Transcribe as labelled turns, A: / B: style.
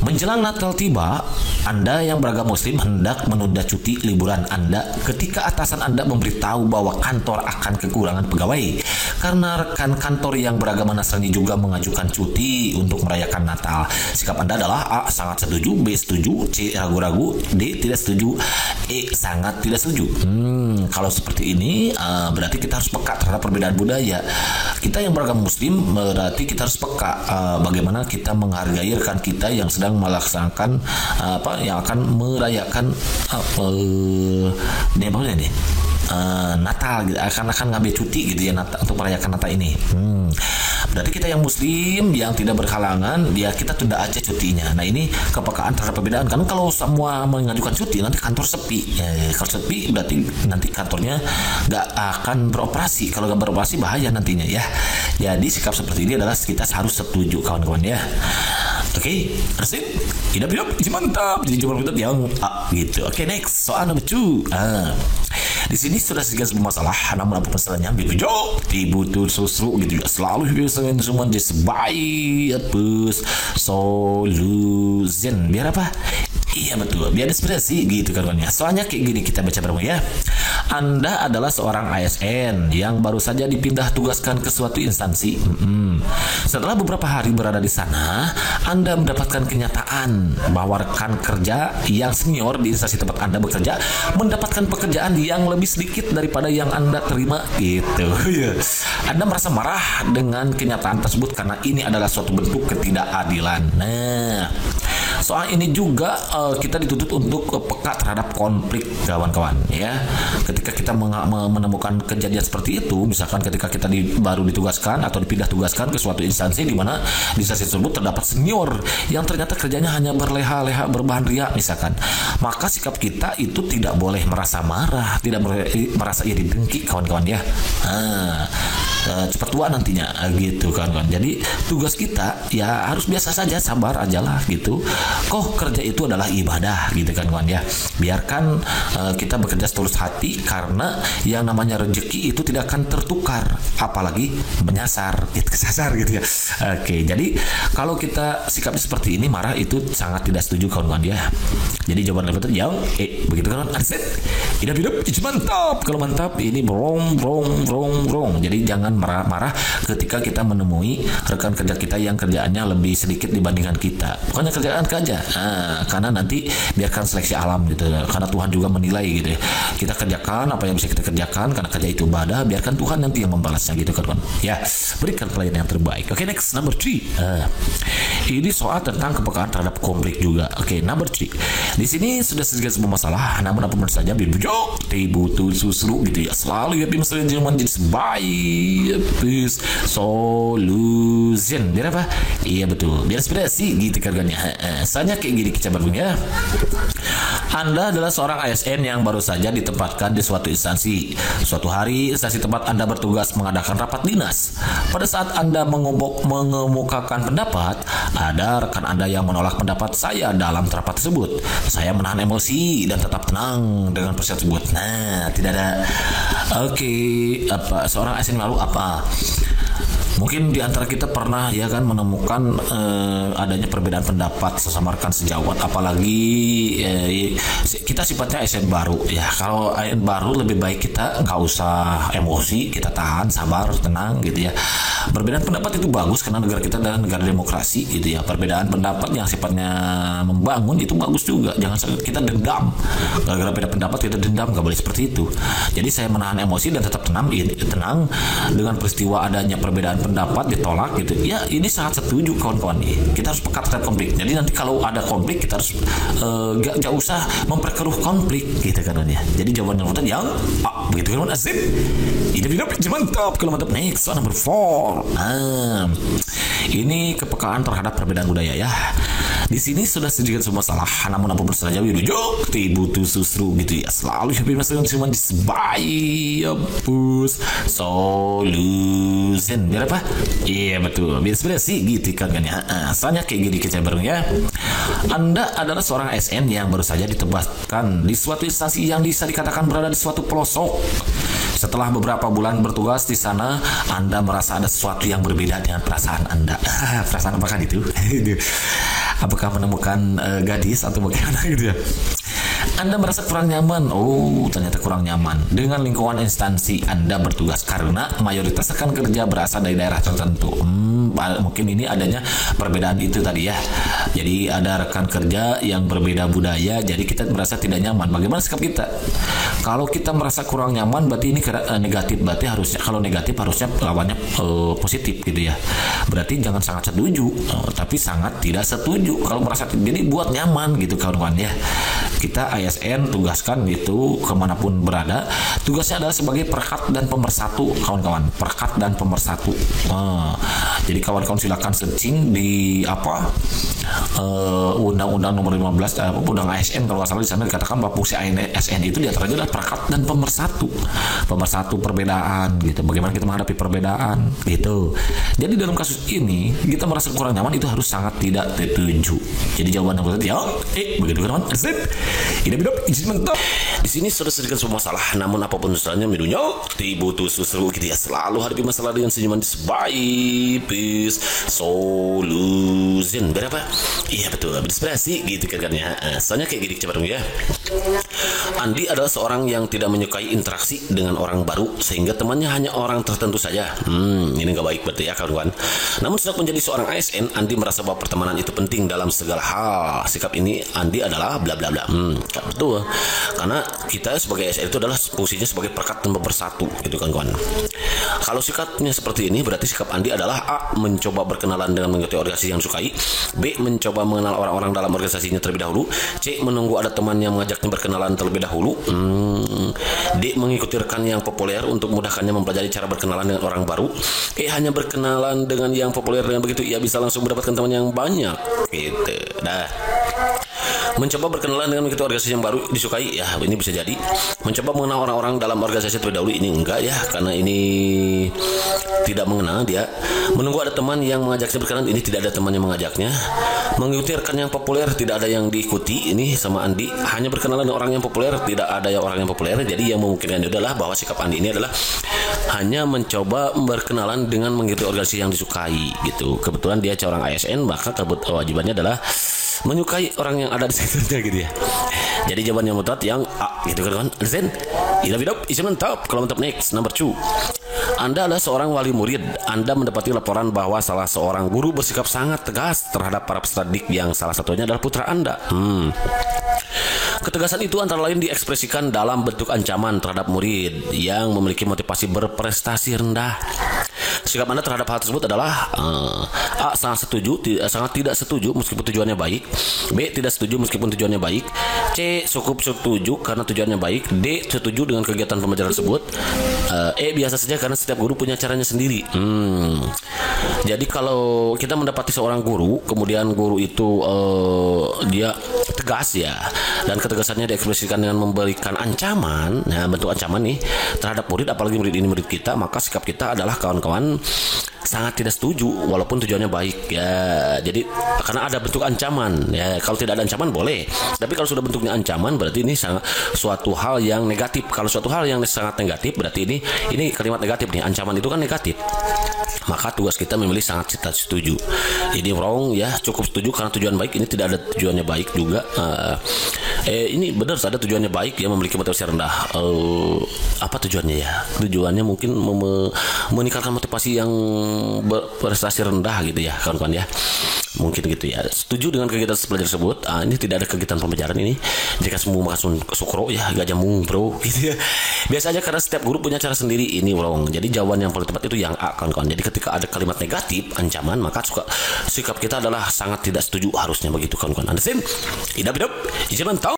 A: Menjelang Natal tiba, Anda yang beragama Muslim hendak menunda cuti liburan Anda ketika atasan Anda memberitahu bahwa kantor akan kekurangan pegawai karena rekan kantor yang beragama Nasrani juga mengajukan cuti untuk merayakan Natal. Sikap Anda adalah A. Sangat setuju, B. Setuju, C. Ragu-ragu, D. Tidak setuju, E. Sangat tidak setuju. Kalau seperti ini berarti kita harus peka terhadap perbedaan budaya. Kita yang beragama Muslim berarti kita harus peka bagaimana kita menghargai rekan kita yang sedang melaksanakan yang akan merayakan Natal gitu, akan ngambil cuti gitu ya untuk merayakan Natal ini. Berarti kita yang Muslim yang tidak berhalangan, kita tunda aja cutinya. Nah ini kepekaan terhadap perbedaan. Karena kalau semua mengajukan cuti nanti kantor sepi. Kalau sepi berarti nanti kantornya nggak akan beroperasi. Kalau nggak beroperasi bahaya nantinya ya. Jadi sikap seperti ini adalah kita harus setuju kawan-kawan ya. Oke, resip. Hidup mantap. Jadi cuma mantap yang gitu. Oke, next soal nomor 2. Di sini sudah sedikit sebuah masalah, namun apa masalahnya? Dibutuh susru gitu ya. Selalu biasanya semua sebaik solution. Biar apa? Iya betul, biar inspirasi gitu kawannya. Soalnya kayak gini kita baca bareng ya. Anda adalah seorang ASN yang baru saja dipindah tugaskan ke suatu instansi. Setelah beberapa hari berada di sana, Anda mendapatkan kenyataan bahwa rekan kerja yang senior di instansi tempat Anda bekerja mendapatkan pekerjaan yang lebih sedikit daripada yang Anda terima gitu. Anda merasa marah dengan kenyataan tersebut karena ini adalah suatu bentuk ketidakadilan. Nah, soal ini juga kita dituntut untuk peka terhadap konflik kawan-kawan ya. Ketika kita menemukan kejadian seperti itu, misalkan ketika kita baru ditugaskan atau dipindah tugaskan ke suatu instansi di mana di instansi tersebut terdapat senior yang ternyata kerjanya hanya berleha-leha berbahan ria misalkan, maka sikap kita itu tidak boleh merasa marah, tidak boleh merasa iri dengki kawan-kawan ya. Cepat tua nantinya gitu kawan-kawan. Jadi tugas kita ya harus biasa saja, sabar aja lah gitu. Kok kerja itu adalah ibadah gitu kan kawan ya. Biarkan kita bekerja setulus hati karena yang namanya rezeki itu tidak akan tertukar, apalagi menyasar, kesasar gitu ya. Oke, jadi kalau kita sikapnya seperti ini, marah itu sangat tidak setuju kawan-kawan ya. Jadi jawaban itu yang begitu kan Arset. Hidup mantap. Kalau mantap ini brong. Jadi jangan marah-marah ketika kita menemui rekan kerja kita yang kerjaannya lebih sedikit dibandingkan kita. Bukannya kerjaan kerja, karena nanti biarkan seleksi alam gitu. Karena Tuhan juga menilai gitu. Kita kerjakan apa yang bisa kita kerjakan karena kerja itu ibadah. Biarkan Tuhan nanti yang membalasnya gitu kan. Ya, berikan pelayanan yang terbaik. Oke, next number 3. Ini soal tentang kepekaan terhadap konflik juga. Oke, number 3. Di sini sudah sedikit sebuah masalah, namun apa saja butuh susru gitu ya. Selalu ya masalah zaman jadi sebaik solution. Biar apa? Iya betul, biar inspirasi gitu karganya. Soalnya kayak gini kita ya. Anda adalah seorang ASN yang baru saja ditempatkan di suatu instansi. Suatu hari instansi tempat Anda bertugas mengadakan rapat dinas. Pada saat Anda mengemukakan pendapat, ada rekan Anda yang menolak pendapat saya dalam rapat tersebut. Saya menahan emosi dan tetap tenang dengan proses tersebut. Nah, tidak ada. Oke, seorang ASN lalu apa? Mungkin di antara kita pernah ya kan menemukan adanya perbedaan pendapat sesama rekan sejawat, apalagi kita sifatnya ASN baru ya. Kalau ASN baru lebih baik kita nggak usah emosi, kita tahan, sabar, tenang gitu ya. Perbedaan pendapat itu bagus karena negara kita adalah negara demokrasi gitu ya. Perbedaan pendapat yang sifatnya membangun itu bagus juga. Jangan kita dendam. Gara-gara beda pendapat kita dendam, nggak boleh seperti itu. Jadi saya menahan emosi dan tetap tenang dengan peristiwa adanya perbedaan pendapat ditolak gitu. Ya, ini sangat setuju kawan-kawan nih. Kita harus pekat terhadap konflik. Jadi nanti kalau ada konflik kita harus gak usah memperkeruh konflik gitu kan ya. Jadi jawaban yang begitu kan asik. Hidup mantap. Kalau mantap next number 4. Ini kepekaan terhadap perbedaan budaya ya. Di sini sudah sedikit sebuah masalah, namun apa saja butuh susru gitu ya. Selalu happy masalah cuma disebaya solution. Biar apa? Iya betul, biar inspirasi gitu kan ya. Soalnya kayak gini kita bareng ya. Anda adalah seorang ASN yang baru saja ditempatkan di suatu instansi yang bisa dikatakan berada di suatu pelosok. Setelah beberapa bulan bertugas di sana, Anda merasa ada sesuatu yang berbeda dengan perasaan Anda. Perasaan apa kan itu? Apakah menemukan gadis atau bagaimana gitu ya? Anda merasa kurang nyaman. Oh, ternyata kurang nyaman dengan lingkungan instansi Anda bertugas karena mayoritas rekan kerja berasal dari daerah tertentu. Mungkin ini adanya perbedaan itu tadi ya. Jadi ada rekan kerja yang berbeda budaya, jadi kita merasa tidak nyaman. Bagaimana sikap kita? Kalau kita merasa kurang nyaman, berarti ini negatif. Berarti harusnya kalau negatif harusnya lawannya positif gitu ya. Berarti jangan sangat setuju, tapi sangat tidak setuju. Kalau merasa jadi buat nyaman gitu kawan-kawan ya. Kita ASN tugaskan gitu kemanapun berada, tugasnya adalah sebagai perekat dan pemersatu kawan-kawan, perekat dan pemersatu. Jadi kawan-kawan silakan searching di Undang-Undang nomor 15 Undang ASN kalau nggak salah, di sana dikatakan bahwa fungsi ASN itu diantaranya adalah perekat dan pemersatu perbedaan gitu. Bagaimana kita menghadapi perbedaan gitu. Jadi dalam kasus ini kita merasa kurang nyaman itu harus sangat tidak setuju. Jadi jawaban yang betul ya begitu kan teman. Izin mentok. Di sini sudah sedikit semua masalah, namun apapun usaha,nya minunya butuh susu gitu ya. Selalu hadapi masalah dengan senyuman di sebaik peace solution. Berapa? Iya betul, inspirasi gitu kan ya. Soalnya kayak gini coba dong ya. Andi adalah seorang yang tidak menyukai interaksi dengan orang baru sehingga temannya hanya orang tertentu saja. Ini nggak baik berarti ya kawan-kawan. Namun sejak menjadi seorang ASN, Andi merasa bahwa pertemanan itu penting dalam segala hal. Sikap ini Andi adalah bla bla bla. Betul. Karena kita sebagai ASN itu adalah fungsinya sebagai perekat dan pemersatu gitu kan kawan. Kalau sikapnya seperti ini berarti sikap Andi adalah A. Mencoba berkenalan dengan mengikuti organisasi yang disukai, B. Mencoba mengenal orang-orang dalam organisasinya terlebih dahulu, C. Menunggu ada teman yang mengajaknya berkenalan terlebih dahulu, D. Mengikuti rekan yang populer untuk memudahkannya mempelajari cara berkenalan dengan orang baru, E. Hanya berkenalan dengan yang populer, dengan begitu ia bisa langsung mendapatkan teman yang banyak gitu. Mencoba berkenalan dengan mengikuti organisasi yang baru disukai, ya ini bisa jadi. Mencoba mengenal orang-orang dalam organisasi terlebih dahulu, ini enggak ya, karena ini tidak mengenal dia. Menunggu ada teman yang mengajaknya berkenalan, ini tidak ada teman yang mengajaknya. Mengikuti rekan yang populer, tidak ada yang diikuti, ini sama Andi. Hanya berkenalan dengan orang yang populer, tidak ada orang yang populer. Jadi yang memungkinkan adalah bahwa sikap Andi ini adalah hanya mencoba berkenalan dengan mengikuti organisasi yang disukai gitu. Kebetulan dia seorang ASN, maka kewajibannya adalah menyukai orang yang ada di sekitarnya gitu ya. Jadi jawaban yang mutlak yang A gitu kan. Zen, isi mantap. Kalau mantap next number 2. Anda adalah seorang wali murid. Anda mendapati laporan bahwa salah seorang guru bersikap sangat tegas terhadap para peserta didik yang salah satunya adalah putra Anda. Ketegasan itu antara lain diekspresikan dalam bentuk ancaman terhadap murid yang memiliki motivasi berprestasi rendah. Sikap Anda terhadap hal tersebut adalah A. Sangat tidak setuju meskipun tujuannya baik, B. Tidak setuju meskipun tujuannya baik, C. Cukup setuju karena tujuannya baik, D. Setuju dengan kegiatan pembelajaran tersebut, E. Biasa saja karena setiap guru punya caranya sendiri. Jadi kalau kita mendapati seorang guru, kemudian guru itu dia tegas ya, dan ketegasannya diekspresikan dengan memberikan ancaman, nah bentuk ancaman nih terhadap murid, apalagi murid ini murid kita, maka sikap kita adalah kawan-kawan sangat tidak setuju walaupun tujuannya baik ya. Jadi karena ada bentuk ancaman ya, kalau tidak ada ancaman boleh, tapi kalau sudah bentuknya ancaman berarti ini sangat suatu hal yang negatif. Kalau suatu hal yang sangat negatif berarti ini kalimat negatif nih, ancaman itu kan negatif. Maka tugas kita memilih sangat tidak setuju. Ini wrong ya, cukup setuju karena tujuan baik, ini tidak ada tujuannya baik juga. Ini benar ada tujuannya baik ya, memiliki motivasi rendah. Apa tujuannya ya? Tujuannya mungkin meningkatkan motivasi yang berprestasi rendah gitu ya kawan-kawan ya. Mungkin gitu ya. Setuju dengan kegiatan belajar tersebut. Ini tidak ada kegiatan pembelajaran ini. Jika semua makan sukro ya gak jamu bro gitu ya. Biasa aja karena setiap guru punya cara sendiri, ini wrong. Jadi jawaban yang paling tepat itu yang A kawan-kawan. Jadi ketika ada kalimat negatif, ancaman, maka sikap kita adalah sangat tidak setuju, harusnya begitu kawan-kawan. Understand? Hidup, izin tahu.